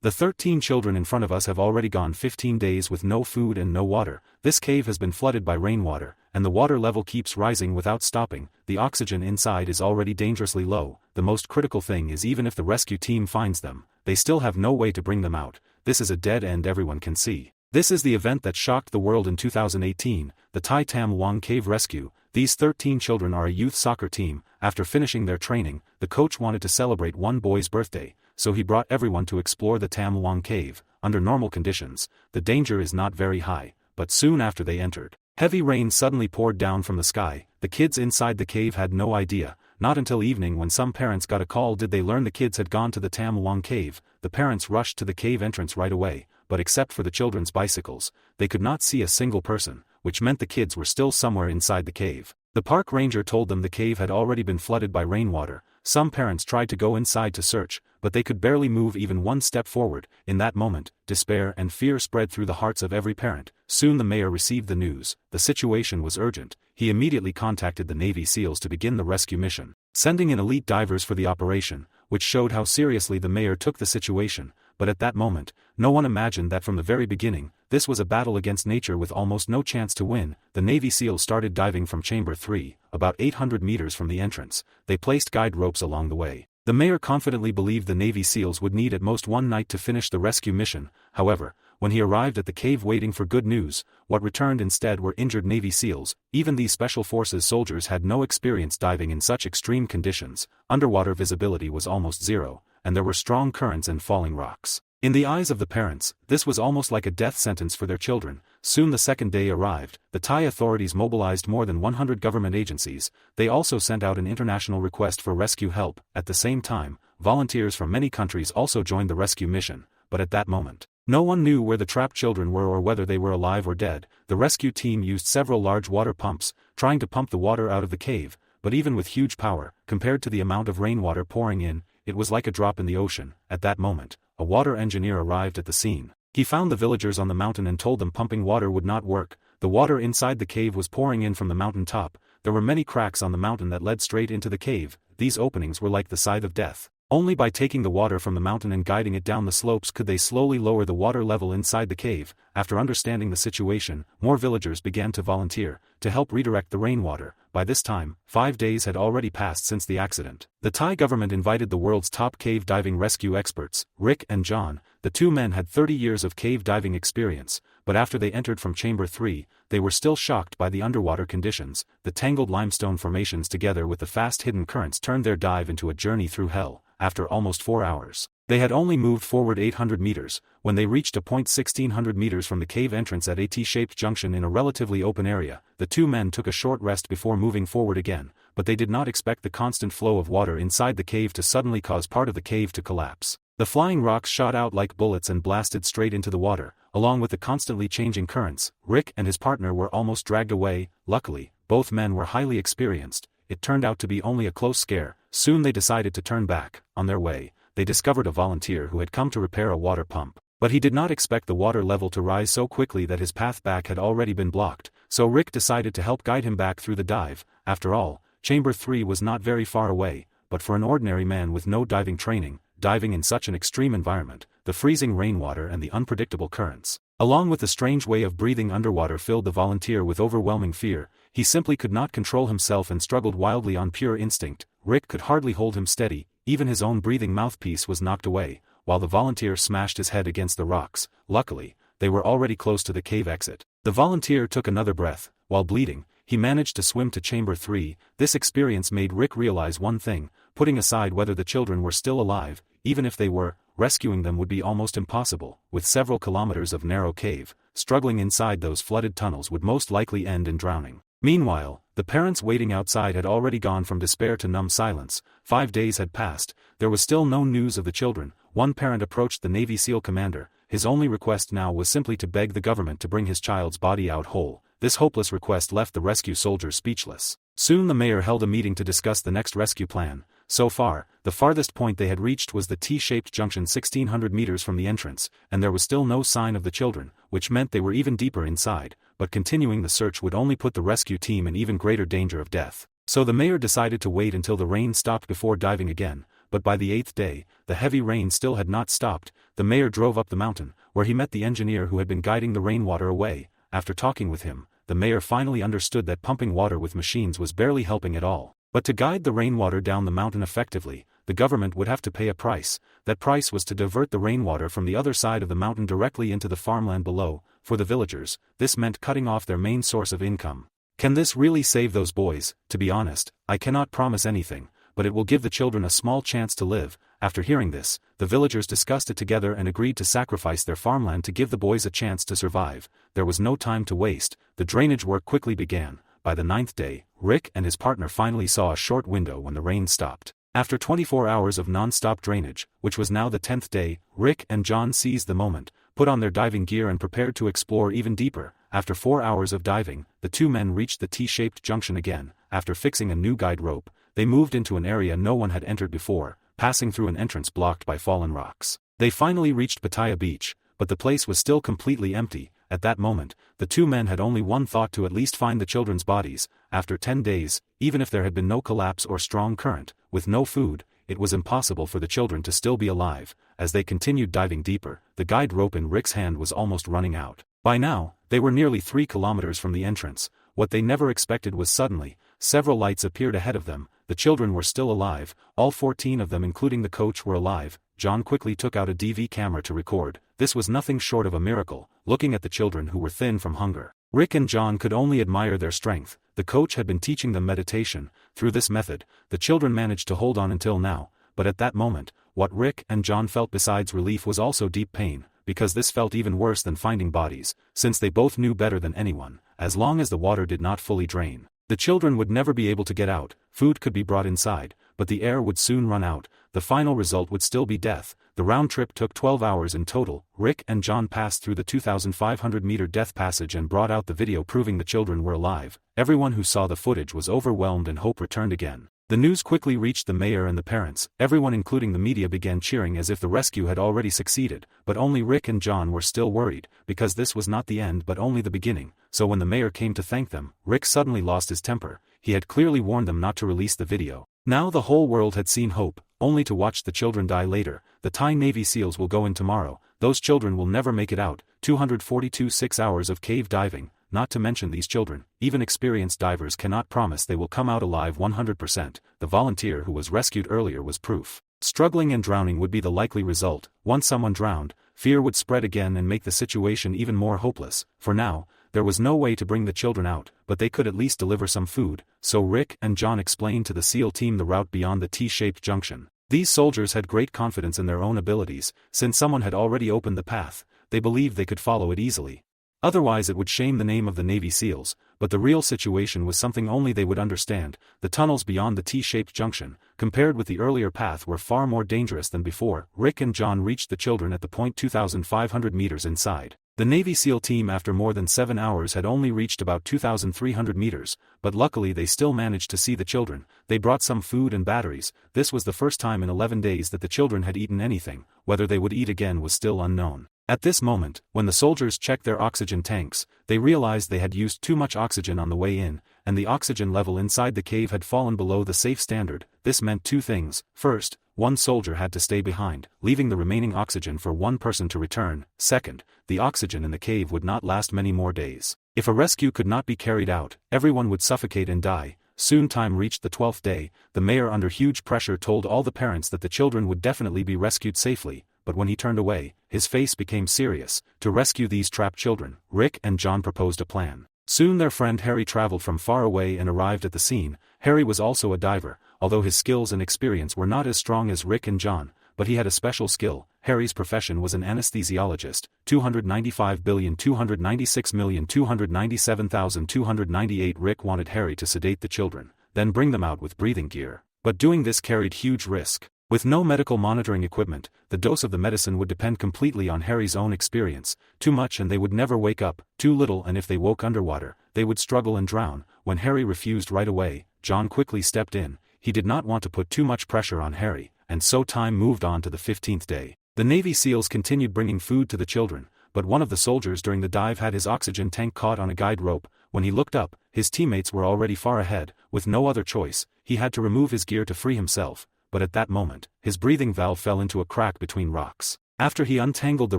The 13 children in front of us have already gone 15 days with no food and no water. This cave has been flooded by rainwater, and the water level keeps rising without stopping. The oxygen inside is already dangerously low. The most critical thing is even if the rescue team finds them, they still have no way to bring them out. This is a dead end everyone can see. This is the event that shocked the world in 2018, the Tai Tam Luang Cave Rescue. These 13 children are a youth soccer team. After finishing their training, the coach wanted to celebrate one boy's birthday, so he brought everyone to explore the Tam Luang Cave. Under normal conditions, the danger is not very high, but soon after they entered, heavy rain suddenly poured down from the sky. The kids inside the cave had no idea. Not until evening when some parents got a call did they learn the kids had gone to the Tam Luang Cave. The parents rushed to the cave entrance right away, but except for the children's bicycles, they could not see a single person, which meant the kids were still somewhere inside the cave. The park ranger told them the cave had already been flooded by rainwater. Some parents tried to go inside to search, but they could barely move even one step forward. In that moment, despair and fear spread through the hearts of every parent. Soon the mayor received the news. The situation was urgent. He immediately contacted the Navy SEALs to begin the rescue mission, sending in elite divers for the operation, which showed how seriously the mayor took the situation. But at that moment, no one imagined that from the very beginning, this was a battle against nature with almost no chance to win. The Navy SEALs started diving from Chamber 3, about 800 meters from the entrance. They placed guide ropes along the way. The mayor confidently believed the Navy SEALs would need at most one night to finish the rescue mission. However, when he arrived at the cave waiting for good news, what returned instead were injured Navy SEALs. Even these Special Forces soldiers had no experience diving in such extreme conditions. Underwater visibility was almost zero, and there were strong currents and falling rocks. In the eyes of the parents, this was almost like a death sentence for their children. Soon the second day arrived. The Thai authorities mobilized more than 100 government agencies. They also sent out an international request for rescue help. At the same time, volunteers from many countries also joined the rescue mission. But at that moment, no one knew where the trapped children were or whether they were alive or dead. The rescue team used several large water pumps, trying to pump the water out of the cave, but even with huge power, compared to the amount of rainwater pouring in, it was like a drop in the ocean. At that moment, a water engineer arrived at the scene. He found the villagers on the mountain and told them pumping water would not work. The water inside the cave was pouring in from the mountain top. There were many cracks on the mountain that led straight into the cave. These openings were like the scythe of death. Only by taking the water from the mountain and guiding it down the slopes could they slowly lower the water level inside the cave. After understanding the situation, more villagers began to volunteer to help redirect the rainwater. By this time, 5 days had already passed since the accident. The Thai government invited the world's top cave diving rescue experts, Rick and John. The two men had 30 years of cave diving experience, but after they entered from Chamber 3, they were still shocked by the underwater conditions. The tangled limestone formations together with the fast hidden currents turned their dive into a journey through hell. After almost 4 hours, they had only moved forward 800 meters, when they reached a point 1600 meters from the cave entrance at a T-shaped junction in a relatively open area. The two men took a short rest before moving forward again, but they did not expect the constant flow of water inside the cave to suddenly cause part of the cave to collapse. The flying rocks shot out like bullets and blasted straight into the water, along with the constantly changing currents. Rick and his partner were almost dragged away. Luckily, both men were highly experienced. It turned out to be only a close scare. Soon they decided to turn back. On their way, they discovered a volunteer who had come to repair a water pump. But he did not expect the water level to rise so quickly that his path back had already been blocked, so Rick decided to help guide him back through the dive. After all, Chamber 3 was not very far away, but for an ordinary man with no diving training, diving in such an extreme environment, the freezing rainwater and the unpredictable currents, along with the strange way of breathing underwater filled the volunteer with overwhelming fear. He simply could not control himself and struggled wildly on pure instinct. Rick could hardly hold him steady, even his own breathing mouthpiece was knocked away, while the volunteer smashed his head against the rocks. Luckily, they were already close to the cave exit. The volunteer took another breath. While bleeding, he managed to swim to Chamber 3. This experience made Rick realize one thing: putting aside whether the children were still alive, even if they were, rescuing them would be almost impossible. With several kilometers of narrow cave, struggling inside those flooded tunnels would most likely end in drowning. Meanwhile, the parents waiting outside had already gone from despair to numb silence. 5 days had passed. There was still no news of the children. One parent approached the Navy SEAL commander. His only request now was simply to beg the government to bring his child's body out whole. This hopeless request left the rescue soldiers speechless. Soon the mayor held a meeting to discuss the next rescue plan. So far, the farthest point they had reached was the T-shaped junction 1600 meters from the entrance, and there was still no sign of the children, which meant they were even deeper inside. But continuing the search would only put the rescue team in even greater danger of death. So the mayor decided to wait until the rain stopped before diving again. but by the 8th day, the heavy rain still had not stopped. The mayor drove up the mountain, where he met the engineer who had been guiding the rainwater away. After talking with him, the mayor finally understood that pumping water with machines was barely helping at all. But to guide the rainwater down the mountain effectively, the government would have to pay a price. That price was to divert the rainwater from the other side of the mountain directly into the farmland below. For the villagers, this meant cutting off their main source of income. Can this really save those boys? To be honest, I cannot promise anything, but it will give the children a small chance to live. After hearing this, the villagers discussed it together and agreed to sacrifice their farmland to give the boys a chance to survive. There was no time to waste. The drainage work quickly began. By the 9th day, Rick and his partner finally saw a short window when the rain stopped. After 24 hours of non-stop drainage, which was now the 10th day, Rick and John seized the moment, put on their diving gear and prepared to explore even deeper. After 4 hours of diving, the two men reached the T-shaped junction again. After fixing a new guide rope, they moved into an area no one had entered before, passing through an entrance blocked by fallen rocks. They finally reached Pattaya Beach, but the place was still completely empty. At that moment, the two men had only one thought: to at least find the children's bodies. After 10 days, even if there had been no collapse or strong current, with no food, it was impossible for the children to still be alive. As they continued diving deeper, the guide rope in Rick's hand was almost running out. By now, they were nearly 3 kilometers from the entrance. What they never expected was suddenly, several lights appeared ahead of them. The children were still alive. All 14 of them, including the coach, were alive. John quickly took out a DV camera to record. This was nothing short of a miracle. Looking at the children who were thin from hunger, Rick and John could only admire their strength. The coach had been teaching them meditation. Through this method, the children managed to hold on until now. But at that moment, what Rick and John felt besides relief was also deep pain, because this felt even worse than finding bodies, since they both knew better than anyone, as long as the water did not fully drain, the children would never be able to get out. Food could be brought inside, but the air would soon run out. The final result would still be death. The round trip took 12 hours in total. Rick and John passed through the 2,500-meter death passage and brought out the video proving the children were alive. Everyone who saw the footage was overwhelmed and hope returned again. The news quickly reached the mayor and the parents. Everyone, including the media, began cheering as if the rescue had already succeeded. But only Rick and John were still worried, because this was not the end but only the beginning. So when the mayor came to thank them, Rick suddenly lost his temper. He had clearly warned them not to release the video. Now the whole world had seen hope, only to watch the children die later. The Thai Navy SEALs will go in tomorrow. Those children will never make it out. 242 6 hours of cave diving. Not to mention these children, even experienced divers cannot promise they will come out alive 100%. The volunteer who was rescued earlier was proof. Struggling and drowning would be the likely result. Once someone drowned, fear would spread again and make the situation even more hopeless. For now, there was no way to bring the children out, but they could at least deliver some food. So Rick and John explained to the SEAL team the route beyond the T-shaped junction. These soldiers had great confidence in their own abilities. Since someone had already opened the path, they believed they could follow it easily. Otherwise it would shame the name of the Navy SEALs, but the real situation was something only they would understand. The tunnels beyond the T-shaped junction, compared with the earlier path, were far more dangerous than before. Rick and John reached the children at the point 2,500 meters inside. The Navy SEAL team, after more than 7 hours, had only reached about 2,300 meters, but luckily they still managed to see the children. They brought some food and batteries. This was the first time in 11 days that the children had eaten anything. Whether they would eat again was still unknown. At this moment, when the soldiers checked their oxygen tanks, they realized they had used too much oxygen on the way in, and the oxygen level inside the cave had fallen below the safe standard. This meant two things. First, one soldier had to stay behind, leaving the remaining oxygen for one person to return. Second, the oxygen in the cave would not last many more days. If a rescue could not be carried out, everyone would suffocate and die. Soon time reached the 12th day. The mayor, under huge pressure, told all the parents that the children would definitely be rescued safely, but when he turned away, his face became serious. To rescue these trapped children, Rick and John proposed a plan. Soon their friend Harry traveled from far away and arrived at the scene. Harry was also a diver, although his skills and experience were not as strong as Rick and John, but he had a special skill. Harry's profession was an anesthesiologist. 295,296,297,298. Rick wanted Harry to sedate the children, then bring them out with breathing gear. But doing this carried huge risk. With no medical monitoring equipment, the dose of the medicine would depend completely on Harry's own experience. Too much and they would never wake up, too little and if they woke underwater, they would struggle and drown. When Harry refused right away, John quickly stepped in. He did not want to put too much pressure on Harry, and so time moved on to the 15th day. The Navy SEALs continued bringing food to the children, but one of the soldiers during the dive had his oxygen tank caught on a guide rope. When he looked up, his teammates were already far ahead. With no other choice, he had to remove his gear to free himself. but at that moment, his breathing valve fell into a crack between rocks. After he untangled the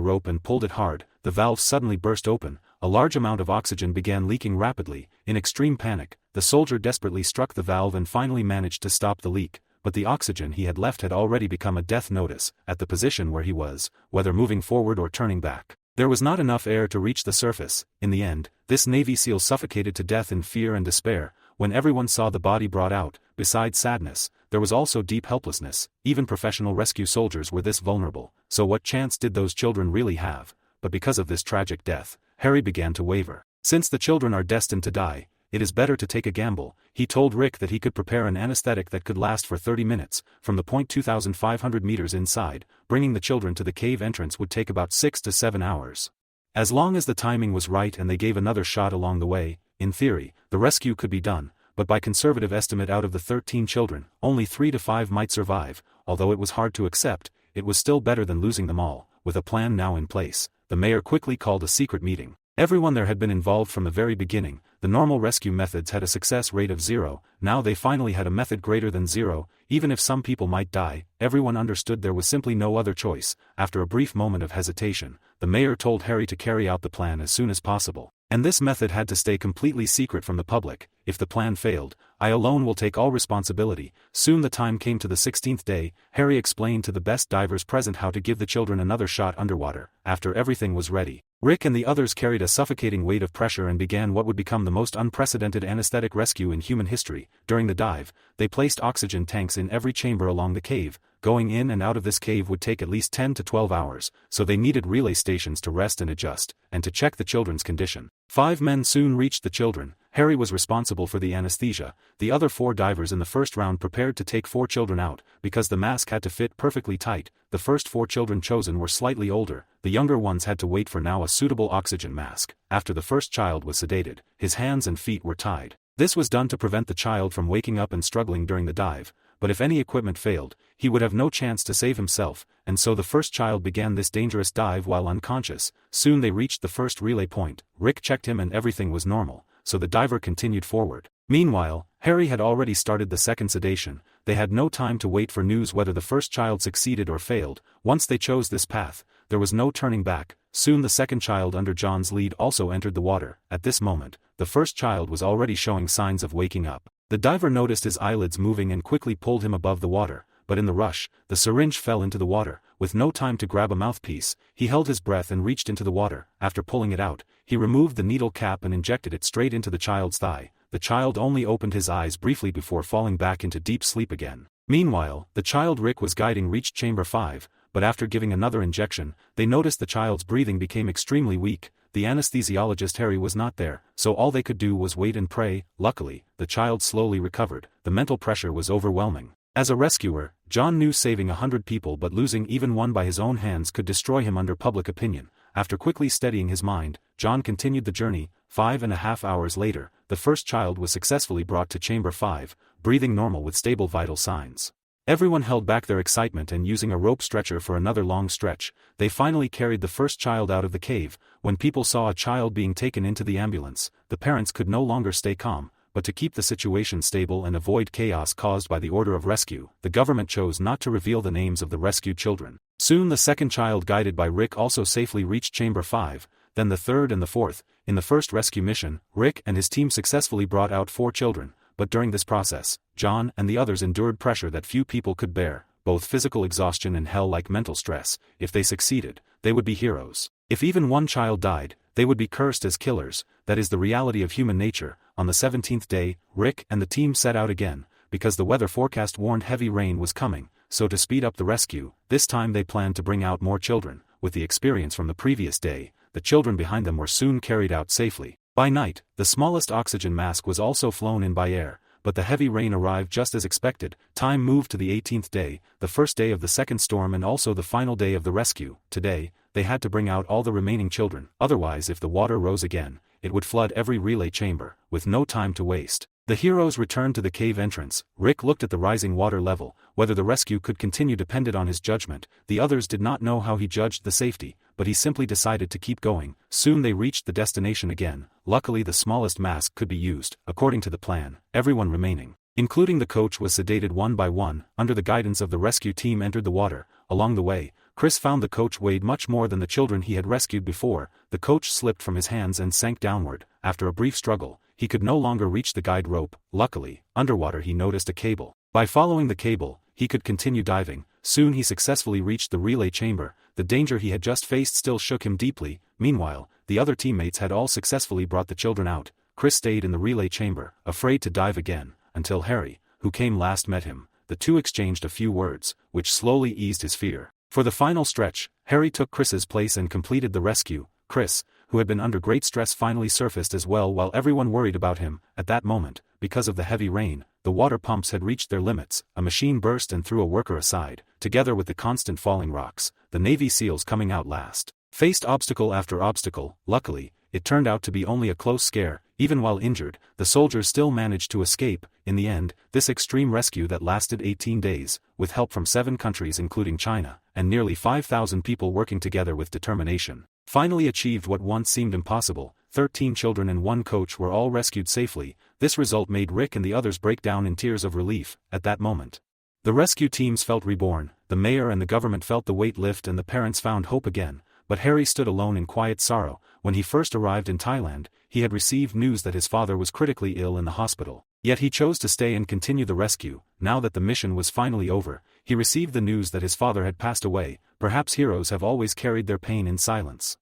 rope and pulled it hard, the valve suddenly burst open, a large amount of oxygen began leaking rapidly. In extreme panic, the soldier desperately struck the valve and finally managed to stop the leak, but the oxygen he had left had already become a death notice, at the position where he was, whether moving forward or turning back. There was not enough air to reach the surface. In the end, this Navy SEAL suffocated to death in fear and despair. When everyone saw the body brought out, besides sadness, there was also deep helplessness. Even professional rescue soldiers were this vulnerable, so what chance did those children really have? But because of this tragic death, Harry began to waver. Since the children are destined to die, it is better to take a gamble. He told Rick that he could prepare an anesthetic that could last for 30 minutes, from the point 2,500 meters inside. Bringing the children to the cave entrance would take about 6 to 7 hours. As long as the timing was right and they gave another shot along the way, in theory, the rescue could be done, but by conservative estimate out of the 13 children, only 3 to 5 might survive. Although it was hard to accept, it was still better than losing them all. With a plan now in place, the mayor quickly called a secret meeting. Everyone there had been involved from the very beginning. The normal rescue methods had a success rate of 0, now they finally had a method greater than 0. Even if some people might die, everyone understood there was simply no other choice. After a brief moment of hesitation, the mayor told Harry to carry out the plan as soon as possible. And this method had to stay completely secret from the public. If the plan failed, I alone will take all responsibility. Soon the time came to the 16th day. Harry explained to the best divers present how to give the children another shot underwater. After everything was ready, Rick and the others carried a suffocating weight of pressure and began what would become the most unprecedented anesthetic rescue in human history. During the dive, they placed oxygen tanks in every chamber along the cave. Going in and out of this cave would take at least 10 to 12 hours, so they needed relay stations to rest and adjust, and to check the children's condition. 5 men soon reached the children. Harry was responsible for the anesthesia. The other 4 divers in the first round prepared to take 4 children out, because the mask had to fit perfectly tight. The first 4 children chosen were slightly older. The younger ones had to wait for now a suitable oxygen mask. After the first child was sedated, his hands and feet were tied. This was done to prevent the child from waking up and struggling during the dive, but if any equipment failed, he would have no chance to save himself, and so the first child began this dangerous dive while unconscious. Soon they reached the first relay point. Rick checked him and everything was normal, so the diver continued forward. Meanwhile, Harry had already started the second sedation. They had no time to wait for news whether the first child succeeded or failed. Once they chose this path, there was no turning back. Soon the second child under John's lead also entered the water. At this moment, the first child was already showing signs of waking up. The diver noticed his eyelids moving and quickly pulled him above the water, but in the rush, the syringe fell into the water. With no time to grab a mouthpiece, he held his breath and reached into the water. After pulling it out, he removed the needle cap and injected it straight into the child's thigh. The child only opened his eyes briefly before falling back into deep sleep again. Meanwhile, the child Rick was guiding reached chamber 5, but after giving another injection, they noticed the child's breathing became extremely weak. The anesthesiologist Harry was not there, so all they could do was wait and pray. Luckily, the child slowly recovered. The mental pressure was overwhelming. As a rescuer, John knew saving 100 people but losing even one by his own hands could destroy him under public opinion. After quickly steadying his mind, John continued the journey. 5.5 hours later, the first child was successfully brought to chamber 5, breathing normal with stable vital signs. Everyone held back their excitement and using a rope stretcher for another long stretch, they finally carried the first child out of the cave. When people saw a child being taken into the ambulance, the parents could no longer stay calm, but to keep the situation stable and avoid chaos caused by the order of rescue, the government chose not to reveal the names of the rescued children. Soon the second child guided by Rick also safely reached chamber 5, then the third and the fourth. In the first rescue mission, Rick and his team successfully brought out 4 children. But during this process, John and the others endured pressure that few people could bear, both physical exhaustion and hell-like mental stress. If they succeeded, they would be heroes. If even one child died, they would be cursed as killers. That is the reality of human nature. On the 17th day, Rick and the team set out again, because the weather forecast warned heavy rain was coming, so to speed up the rescue, this time they planned to bring out more children. With the experience from the previous day, the children behind them were soon carried out safely. By night, the smallest oxygen mask was also flown in by air, but the heavy rain arrived just as expected. Time moved to the 18th day, the first day of the second storm and also the final day of the rescue. Today, they had to bring out all the remaining children, otherwise if the water rose again, it would flood every relay chamber. With no time to waste, the heroes returned to the cave entrance. Rick looked at the rising water level. Whether the rescue could continue depended on his judgment. The others did not know how he judged the safety, but he simply decided to keep going. Soon they reached the destination again. Luckily the smallest mask could be used, according to the plan. Everyone remaining Including the coach was sedated one by one. Under the guidance of the rescue team entered the water. Along the way, Chris found the coach weighed much more than the children he had rescued before. The coach slipped from his hands and sank downward. After a brief struggle, he could no longer reach the guide rope. Luckily, underwater he noticed a cable. By following the cable, he could continue diving. Soon he successfully reached the relay chamber. The danger he had just faced still shook him deeply. Meanwhile, the other teammates had all successfully brought the children out. Chris stayed in the relay chamber, afraid to dive again, until Harry, who came last, met him. The two exchanged a few words, which slowly eased his fear. For the final stretch, Harry took Chris's place and completed the rescue. Chris, who had been under great stress, finally surfaced as well while everyone worried about him. At that moment, because of the heavy rain, the water pumps had reached their limits. A machine burst and threw a worker aside. Together with the constant falling rocks, the Navy SEALs, coming out last, faced obstacle after obstacle. Luckily, it turned out to be only a close scare. Even while injured, the soldiers still managed to escape. In the end, this extreme rescue that lasted 18 days, with help from 7 countries including China, and nearly 5,000 people working together with determination, finally achieved what once seemed impossible. 13 children and 1 coach were all rescued safely. This result made Rick and the others break down in tears of relief. At that moment, the rescue teams felt reborn, the mayor and the government felt the weight lift, and the parents found hope again. But Harry stood alone in quiet sorrow. When he first arrived in Thailand, he had received news that his father was critically ill in the hospital. Yet he chose to stay and continue the rescue. Now that the mission was finally over, he received the news that his father had passed away. Perhaps heroes have always carried their pain in silence.